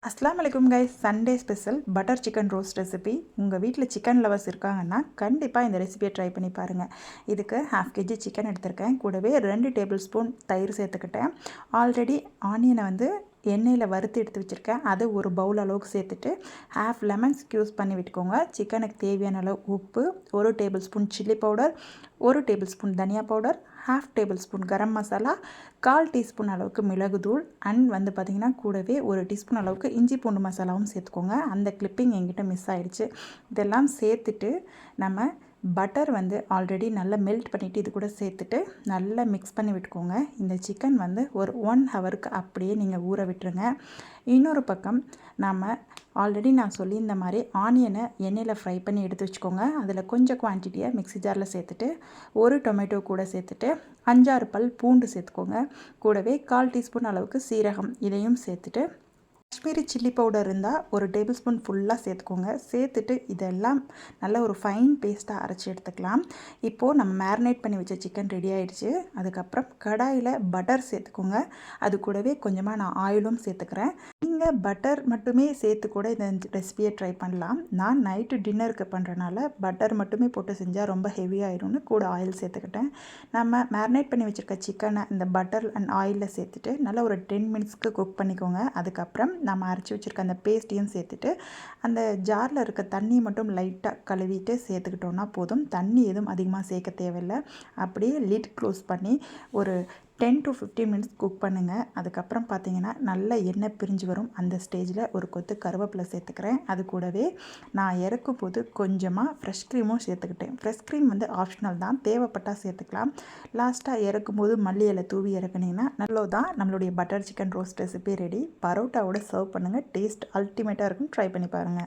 அஸ்லாம் வலைக்கும் guys. Sunday special butter chicken roast recipe. உங்கள் வீட்டில் சிக்கன் லவர்ஸ் இருக்காங்கன்னா கண்டிப்பாக இந்த ரெசிபியை ட்ரை பண்ணி பாருங்கள். இதுக்கு 1/2 kg சிக்கன் எடுத்திருக்கேன். கூடவே 2 டேபிள் ஸ்பூன் தயிர் சேர்த்துக்கிட்டேன். ஆல்ரெடி ஆனியனை எண்ணெயில் வறுத்து எடுத்து வச்சுருக்கேன். அது ஒரு பவுல் அளவுக்கு சேர்த்துட்டு 1/2 லெமன் ஸ்க்யூஸ் பண்ணி விட்டுக்கோங்க. சிக்கனுக்கு தேவையான அளவு உப்பு, 1 table spoon chilli powder, 1 table spoon தனியா powder, 1/2 table spoon garam masala, 1/4 teaspoon அளவுக்கு மிளகுத்தூள் அண்ட் பார்த்திங்கன்னா கூடவே 1 டீஸ்பூன் அளவுக்கு இஞ்சி பூண்டு மசாலாவும் சேர்த்துக்கோங்க. அந்த கிளிப்பிங் என்கிட்ட மிஸ் ஆகிடுச்சு. இதெல்லாம் சேர்த்துட்டு நம்ம பட்டர் ஆல்ரெடி நல்லா மெல்ட் பண்ணிவிட்டு இது கூட சேர்த்துட்டு நல்லா மிக்ஸ் பண்ணி விட்டுக்கோங்க. இந்த சிக்கன் ஒரு 1 ஹவருக்கு அப்படியே நீங்கள் ஊற விட்டுருங்க. இன்னொரு பக்கம் ஆல்ரெடி நான் சொல்லியிருந்த மாதிரி ஆனியனை எண்ணெயில் ஃப்ரை பண்ணி எடுத்து வச்சுக்கோங்க. அதில் கொஞ்சம் குவான்டிட்டியை மிக்ஸி ஜாரில் சேர்த்துட்டு 1 டொமேட்டோ கூட சேர்த்துட்டு 5-6 பல் பூண்டு சேர்த்துக்கோங்க. கூடவே 1/4 டீஸ்பூன் அளவுக்கு சீரகம் இதையும் சேர்த்துட்டு காஷ்மீரி சில்லி பவுடர் இருந்தால் 1 டேபிள் ஸ்பூன் ஃபுல்லாக சேர்த்துக்கோங்க. சேர்த்துட்டு இதெல்லாம் நல்ல ஒரு ஃபைன் பேஸ்ட்டாக அரைச்சி எடுத்துக்கலாம். இப்போது நம்ம மேரினேட் பண்ணி வச்ச சிக்கன் ரெடி ஆகிடுச்சு. அதுக்கப்புறம் கடாயில் பட்டர் சேர்த்துக்கோங்க. அது கூடவே கொஞ்சமாக நான் ஆயிலும் சேர்த்துக்கிறேன். நீங்கள் பட்டர் மட்டுமே சேர்த்து கூட இந்த ரெசிபியை ட்ரை பண்ணலாம். நான் நைட்டு டின்னருக்கு பண்ணுறனால பட்டர் மட்டுமே போட்டு செஞ்சால் ரொம்ப ஹெவியாகிடும்னு கூட ஆயில் சேர்த்துக்கிட்டேன். நம்ம மேரினேட் பண்ணி வச்சுருக்க சிக்கனை இந்த பட்டர் அண்ட் ஆயிலில் சேர்த்துட்டு நல்லா ஒரு 10 மினிட்ஸ்க்கு குக் பண்ணிக்கோங்க. அதுக்கப்புறம் நம்ம அரைச்சி வச்சுருக்க அந்த பேஸ்ட்டையும் சேர்த்துட்டு அந்த ஜாரில் இருக்க தண்ணி மட்டும் லைட்டாக கழுவிட்டு சேர்த்துக்கிட்டோன்னா போதும். தண்ணி எதுவும் அதிகமாக சேர்க்க தேவையில்லை. அப்படியே லிட் க்ளோஸ் பண்ணி ஒரு 10 to 15 மினிட்ஸ் குக் பண்ணுங்கள். அதுக்கப்புறம் பார்த்தீங்கன்னா நல்ல எண்ணெய் பிரிஞ்சு வரும். அந்த ஸ்டேஜில் ஒரு கொத்து கருவேப்பிலை சேர்த்துக்கிறேன். அது கூடவே நான் இறக்கும் போது கொஞ்சமாக ஃப்ரெஷ் க்ரீமும் சேர்த்துக்கிட்டேன். ஃப்ரெஷ் க்ரீம் ஆப்ஷனல் தான், தேவைப்பட்டால் சேர்த்துக்கலாம். லாஸ்ட்டாக இறக்கும் போது மல்லி இலை தூவி இறக்குனீங்கன்னா நல்லதான். நம்மளுடைய butter chicken roast recipe ready. பரோட்டாவோட சர்வ் பண்ணுங்கள். டேஸ்ட் அல்டிமேட்டாக இருக்கும். ட்ரை பண்ணி பாருங்கள்.